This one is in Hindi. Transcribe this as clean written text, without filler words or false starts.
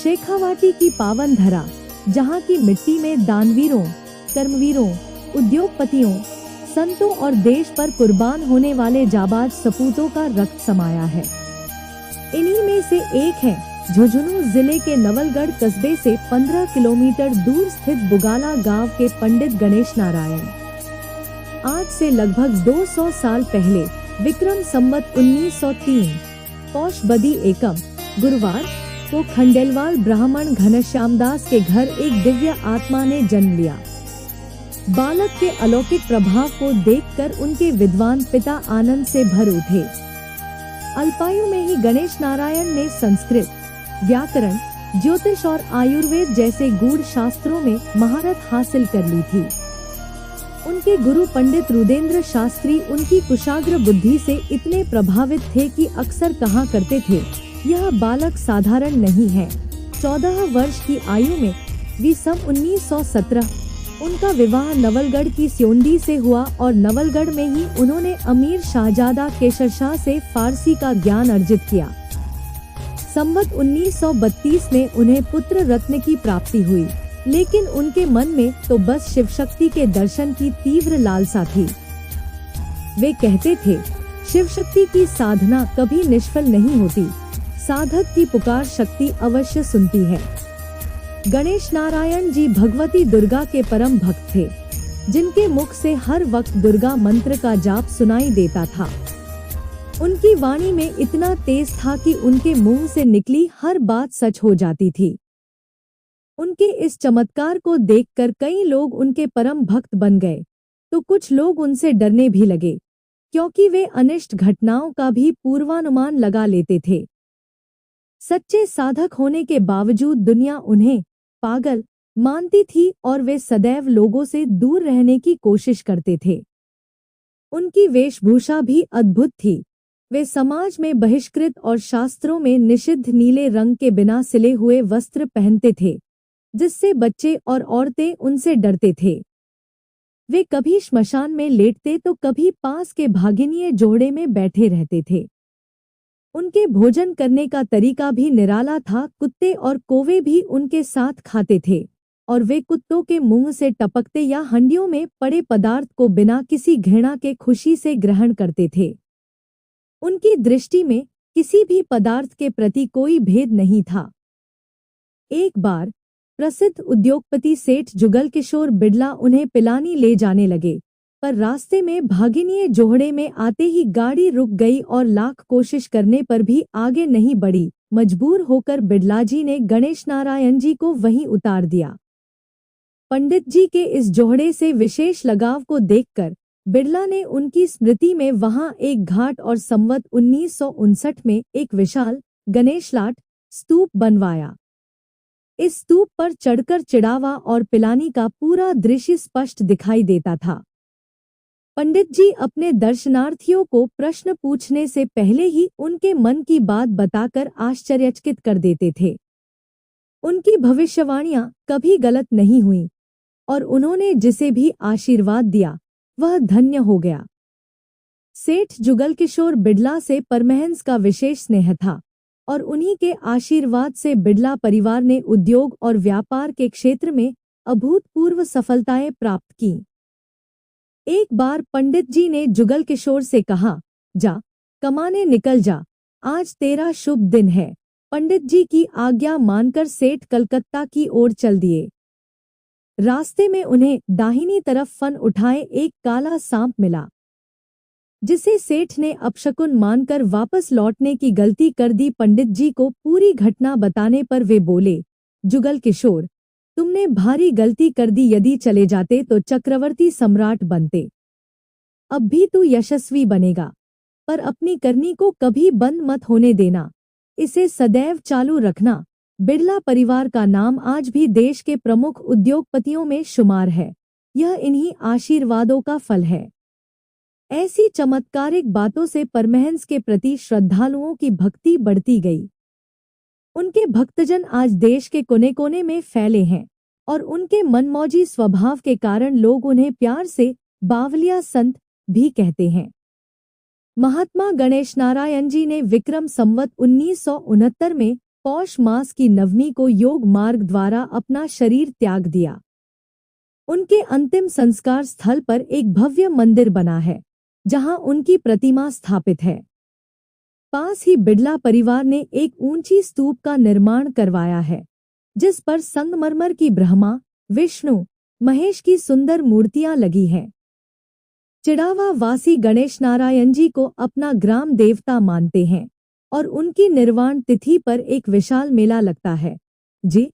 शेखावाटी की पावन धरा, जहाँ की मिट्टी में दानवीरों, कर्मवीरों, उद्योगपतियों, संतों और देश पर कुर्बान होने वाले जाबाज सपूतों का रक्त समाया है। इन्हीं में से एक है झुंझुनू जिले के नवलगढ़ कस्बे से 15 किलोमीटर दूर स्थित बुगाला गांव के पंडित गणेश नारायण। आज से लगभग 200 साल पहले विक्रम संवत 1903 पौष बदी एकम गुरुवार को खंडेलवाल ब्राह्मण घनश्यामदास के घर एक दिव्य आत्मा ने जन्म लिया। बालक के अलौकिक प्रभाव को देखकर उनके विद्वान पिता आनंद से भर उठे। अल्पायु में ही गणेश नारायण ने संस्कृत, व्याकरण, ज्योतिष और आयुर्वेद जैसे गूढ़ शास्त्रों में महारत हासिल कर ली थी। उनके गुरु पंडित रुदेंद्र शास्त्री उनकी कुशाग्र बुद्धि से इतने प्रभावित थे कि अक्सर कहा करते थे, यह बालक साधारण नहीं है। 14 वर्ष की आयु में सन 1917 उनका विवाह नवलगढ़ की स्योंदी से हुआ और नवलगढ़ में ही उन्होंने अमीर शाहजादा केशर शाह से फारसी का ज्ञान अर्जित किया। संवत 1932 में उन्हें पुत्र रत्न की प्राप्ति हुई, लेकिन उनके मन में तो बस शिव शक्ति के दर्शन की तीव्र लालसा थी। वे कहते थे, शिव शक्ति की साधना कभी निष्फल नहीं होती, साधक की पुकार शक्ति अवश्य सुनती है। गणेश नारायण जी भगवती दुर्गा के परम भक्त थे, जिनके मुख से हर वक्त दुर्गा मंत्र का जाप सुनाई देता था। उनकी वाणी में इतना तेज था कि उनके मुंह से निकली हर बात सच हो जाती थी। उनके इस चमत्कार को देखकर कई लोग उनके परम भक्त बन गए, तो कुछ लोग उनसे डरने भी लगे, क्योंकि वे अनिष्ट घटनाओं का भी पूर्वानुमान लगा लेते थे। सच्चे साधक होने के बावजूद दुनिया उन्हें पागल मानती थी और वे सदैव लोगों से दूर रहने की कोशिश करते थे। उनकी वेशभूषा भी अद्भुत थी। वे समाज में बहिष्कृत और शास्त्रों में निषिद्ध नीले रंग के बिना सिले हुए वस्त्र पहनते थे, जिससे बच्चे और औरतें उनसे डरते थे। वे कभी श्मशान में लेटते तो कभी पास के भागिनीय जोड़े में बैठे रहते थे। उनके भोजन करने का तरीका भी निराला था। कुत्ते और कौवे भी उनके साथ खाते थे और वे कुत्तों के मुंह से टपकते या हंडियों में पड़े पदार्थ को बिना किसी घृणा के खुशी से ग्रहण करते थे। उनकी दृष्टि में किसी भी पदार्थ के प्रति कोई भेद नहीं था। एक बार प्रसिद्ध उद्योगपति सेठ जुगल किशोर बिड़ला उन्हें पिलानी ले जाने लगे, पर रास्ते में भागिनीय जोहड़े में आते ही गाड़ी रुक गई और लाख कोशिश करने पर भी आगे नहीं बढ़ी। मजबूर होकर बिड़ला जी ने गणेश नारायण जी को वहीं उतार दिया। पंडित जी के इस जोहड़े से विशेष लगाव को देखकर बिड़ला ने उनकी स्मृति में वहां एक घाट और संवत 1959 में एक विशाल गणेशलाट स्तूप बनवाया। इस स्तूप पर चढ़कर चिड़ावा और पिलानी का पूरा दृश्य स्पष्ट दिखाई देता था। पंडित जी अपने दर्शनार्थियों को प्रश्न पूछने से पहले ही उनके मन की बात बताकर आश्चर्यचकित कर देते थे। उनकी भविष्यवाणियां कभी गलत नहीं हुईं और उन्होंने जिसे भी आशीर्वाद दिया वह धन्य हो गया। सेठ जुगल किशोर बिड़ला से परमहंस का विशेष स्नेह था और उन्हीं के आशीर्वाद से बिड़ला परिवार ने उद्योग और व्यापार के क्षेत्र में अभूतपूर्व सफलताएं प्राप्त की। एक बार पंडित जी ने जुगल किशोर से कहा, जा कमाने निकल जा, आज तेरा शुभ दिन है। पंडित जी की आज्ञा मानकर सेठ कलकत्ता की ओर चल दिए। रास्ते में उन्हें दाहिनी तरफ फन उठाए एक काला सांप मिला, जिसे सेठ ने अपशकुन मानकर वापस लौटने की गलती कर दी। पंडित जी को पूरी घटना बताने पर वे बोले, जुगल किशोर, तुमने भारी गलती कर दी। यदि चले जाते तो चक्रवर्ती सम्राट बनते। अब भी तू यशस्वी बनेगा, पर अपनी करनी को कभी बंद मत होने देना, इसे सदैव चालू रखना। बिड़ला परिवार का नाम आज भी देश के प्रमुख उद्योगपतियों में शुमार है। यह इन्हीं आशीर्वादों का फल है। ऐसी चमत्कारिक बातों से परमहंस के प्रति श्रद्धालुओं की भक्ति बढ़ती गई। उनके भक्तजन आज देश के कोने कोने में फैले हैं और उनके मनमौजी स्वभाव के कारण लोग उन्हें प्यार से बावलिया संत भी कहते हैं। महात्मा गणेश नारायण जी ने विक्रम संवत 1969 में पौष मास की नवमी को योग मार्ग द्वारा अपना शरीर त्याग दिया। उनके अंतिम संस्कार स्थल पर एक भव्य मंदिर बना है, जहां उनकी प्रतिमा स्थापित है। पास ही बिड़ला परिवार ने एक ऊंची स्तूप का निर्माण करवाया है, जिस पर संगमरमर की ब्रह्मा, विष्णु, महेश की सुंदर मूर्तियां लगी हैं। चिड़ावा वासी गणेश नारायण जी को अपना ग्राम देवता मानते हैं और उनकी निर्वाण तिथि पर एक विशाल मेला लगता है। जी